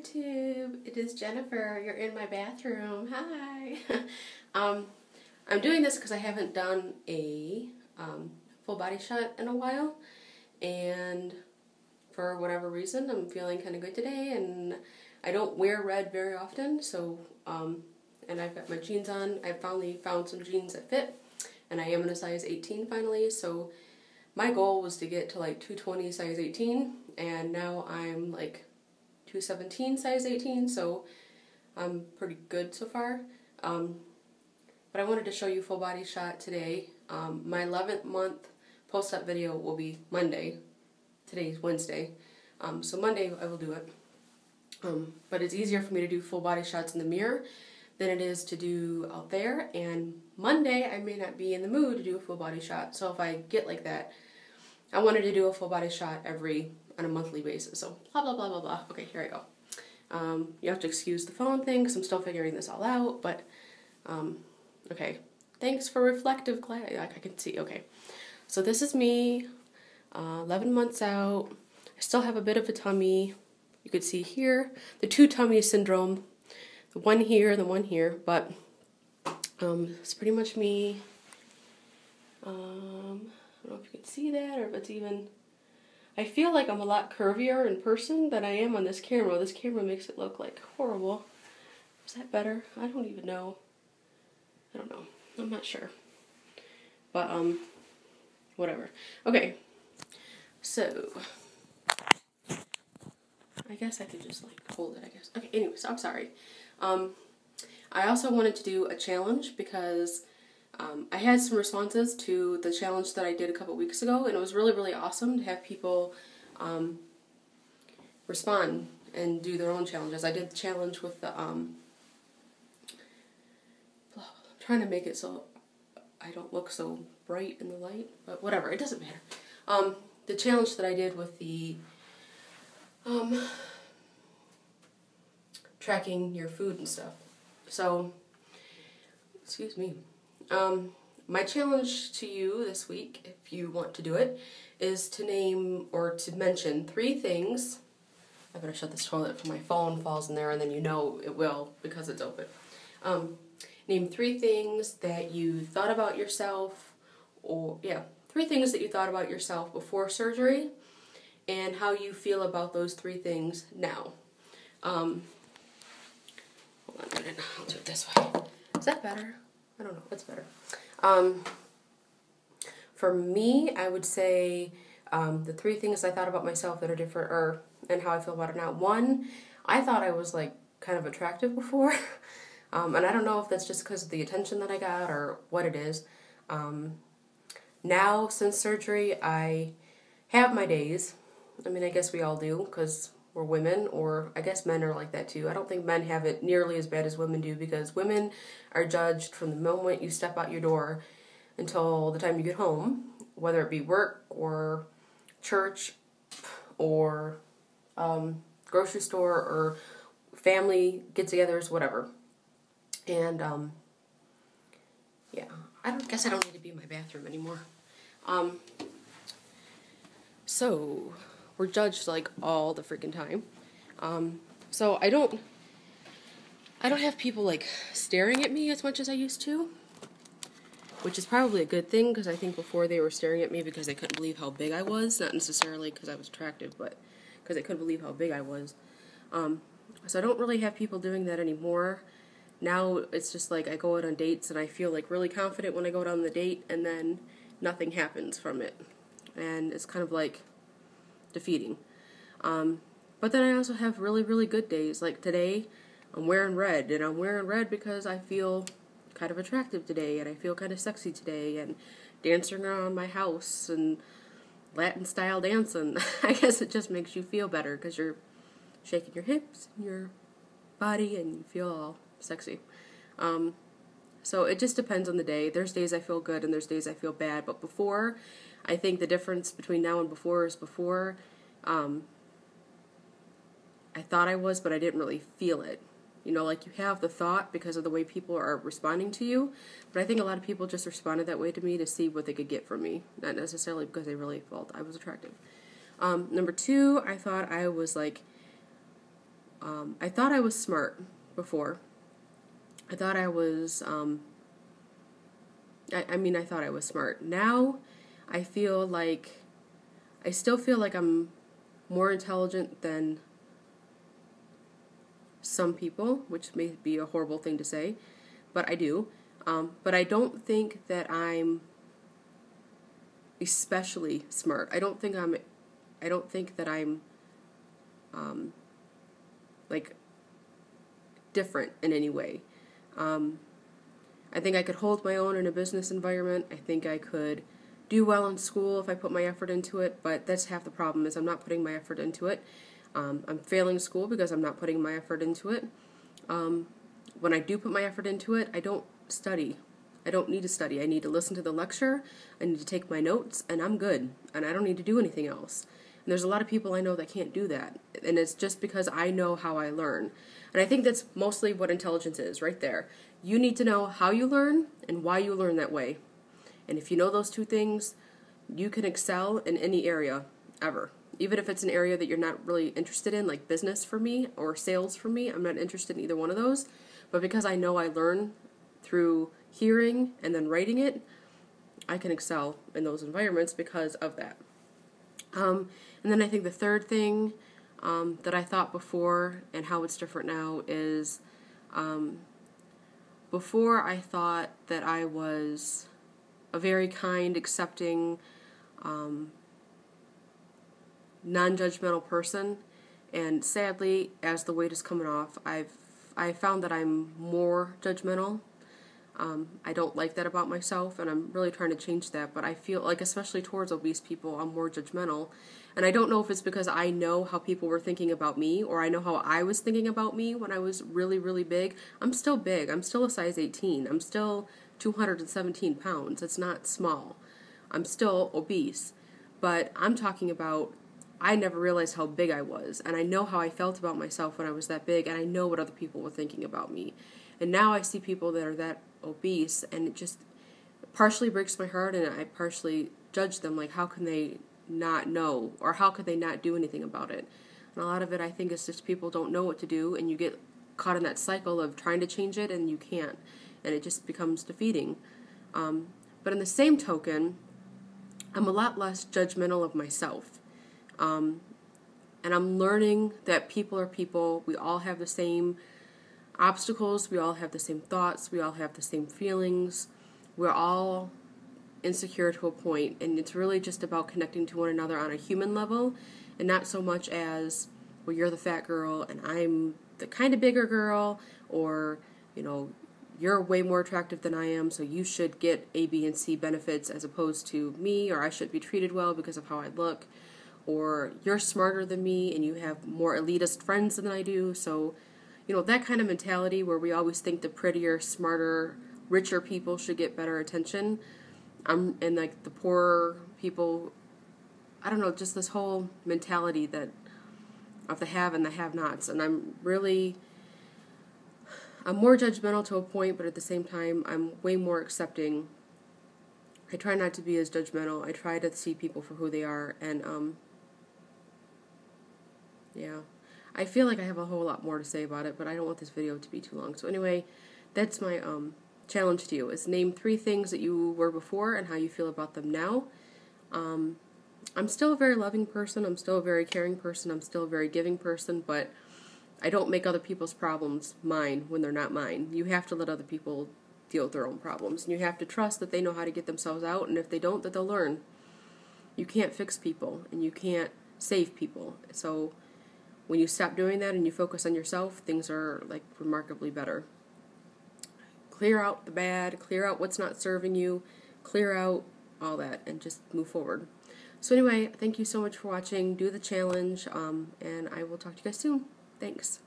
YouTube. It is Jennifer. You're in my bathroom. Hi. I'm doing this because I haven't done a full body shot in a while, and for whatever reason, I'm feeling kind of good today, and I don't wear red very often, so and I've got my jeans on. I finally found some jeans that fit, and I am in a size 18 finally, so my goal was to get to like 220 size 18, and now I'm like 217 size 18, so I'm pretty good so far. But I wanted to show you full body shot today. My 11th month post-op video will be Monday. Today's Wednesday. So Monday I will do it. But it's easier for me to do full body shots in the mirror than it is to do out there, and Monday I may not be in the mood to do a full body shot. So if I get like that, I wanted to do a full body shot on a monthly basis. So blah blah blah blah blah. Okay, here I go. You have to excuse the phone thing because I'm still figuring this all out, but okay. Thanks for reflective class. I can see. Okay, so this is me, 11 months out. I still have a bit of a tummy. You could see here the two tummy syndrome, the one here and the one here. But it's pretty much me. I don't know if you can see that or if it's even. I feel like I'm a lot curvier in person than I am on this camera. This camera makes it look like horrible. Is that better? I don't even know. I don't know. I'm not sure. But, whatever. Okay. So, I guess I could just, like, hold it, I guess. Okay, anyways, I'm sorry. I also wanted to do a challenge because I had some responses to the challenge that I did a couple weeks ago, and it was really, really awesome to have people respond and do their own challenges. I did the challenge with the, I'm trying to make it so I don't look so bright in the light, but whatever, it doesn't matter. The challenge that I did with the tracking your food and stuff. So, excuse me. My challenge to you this week, if you want to do it, is to name or to mention 3 things. I better shut this toilet before my phone falls in there, and then you know it will because it's open. Name 3 things that you thought about yourself, or 3 things that you thought about yourself before surgery, and how you feel about those 3 things now. Hold on a minute, I'll do it this way. Is that better? I don't know, that's better. For me, I would say the 3 things I thought about myself that are different, and how I feel about it now. 1, I thought I was like kind of attractive before, and I don't know if that's just because of the attention that I got or what it is. Now, since surgery, I have my days. I mean, I guess we all do because we're women, or I guess men are like that too. I don't think men have it nearly as bad as women do, because women are judged from the moment you step out your door until the time you get home, whether it be work or church or grocery store or family get-togethers, whatever. And yeah, I don't need to be in my bathroom anymore. So we're judged like all the freaking time. So I don't have people like staring at me as much as I used to, which is probably a good thing, because I think before they were staring at me because they couldn't believe how big I was, not necessarily because I was attractive, but because they couldn't believe how big I was. So I don't really have people doing that anymore. Now it's just like I go out on dates and I feel like really confident when I go out on the date, and then nothing happens from it. And it's kind of like defeating. But then I also have really, really good days. Like today, I'm wearing red, and I'm wearing red because I feel kind of attractive today, and I feel kind of sexy today, and dancing around my house and Latin style dancing. I guess it just makes you feel better because you're shaking your hips and your body, and you feel all sexy. So it just depends on the day. There's days I feel good and there's days I feel bad. But before, I think the difference between now and before is before, I thought I was, but I didn't really feel it. You know, like you have the thought because of the way people are responding to you, but I think a lot of people just responded that way to me to see what they could get from me, not necessarily because they really felt I was attractive. Number 2, I thought I was like I thought I was smart before. I thought I was, I thought I was smart. Now, I feel like, I still feel like I'm more intelligent than some people, which may be a horrible thing to say, but I do. But I don't think that I'm especially smart. I don't think that I'm like different in any way. I think I could hold my own in a business environment. I think I could do well in school if I put my effort into it, but that's half the problem is I'm not putting my effort into it. I'm failing school because I'm not putting my effort into it. When I do put my effort into it, I don't study. I don't need to study. I need to listen to the lecture, I need to take my notes, and I'm good. And I don't need to do anything else. And there's a lot of people I know that can't do that. And it's just because I know how I learn. And I think that's mostly what intelligence is, right there. You need to know how you learn and why you learn that way. And if you know those two things, you can excel in any area, ever. Even if it's an area that you're not really interested in, like business for me or sales for me, I'm not interested in either one of those. But because I know I learn through hearing and then writing it, I can excel in those environments because of that. And then I think the third thing that I thought before and how it's different now is before I thought that I was a very kind, accepting, non-judgmental person, and sadly, as the weight is coming off, I found that I'm more judgmental. I don't like that about myself, and I'm really trying to change that, but I feel like, especially towards obese people, I'm more judgmental. And I don't know if it's because I know how people were thinking about me, or I know how I was thinking about me when I was really, really big. I'm still big. I'm still a size 18. I'm still 217 pounds. It's not small. I'm still obese. But I'm talking about, I never realized how big I was, and I know how I felt about myself when I was that big, and I know what other people were thinking about me. And now I see people that are that obese, and it just partially breaks my heart, and I partially judge them, like, how can they not know, or how could they not do anything about it? And a lot of it, I think, is just people don't know what to do, and you get caught in that cycle of trying to change it, and you can't, and it just becomes defeating. But in the same token, I'm a lot less judgmental of myself. And I'm learning that people are people. We all have the same obstacles. We all have the same thoughts. We all have the same feelings. We're all insecure to a point, and it's really just about connecting to one another on a human level, and not so much as, well, you're the fat girl and I'm the kind of bigger girl, or, you know, you're way more attractive than I am, so you should get A, B, and C benefits as opposed to me, or I should be treated well because of how I look, or you're smarter than me and you have more elitist friends than I do. So, you know, that kind of mentality where we always think the prettier, smarter, richer people should get better attention. And like the poorer people, I don't know, just this whole mentality that of the have and the have-nots. And I'm more judgmental to a point, but at the same time, I'm way more accepting. I try not to be as judgmental. I try to see people for who they are, and yeah. I feel like I have a whole lot more to say about it, but I don't want this video to be too long. So anyway, that's my challenge to you, is name 3 things that you were before and how you feel about them now. I'm still a very loving person. I'm still a very caring person. I'm still a very giving person, but I don't make other people's problems mine when they're not mine. You have to let other people deal with their own problems, and you have to trust that they know how to get themselves out, and if they don't, that they'll learn. You can't fix people, and you can't save people. So when you stop doing that and you focus on yourself, things are like remarkably better. Clear out the bad, clear out what's not serving you, clear out all that, and just move forward. So anyway, thank you so much for watching. Do the challenge, and I will talk to you guys soon. Thanks.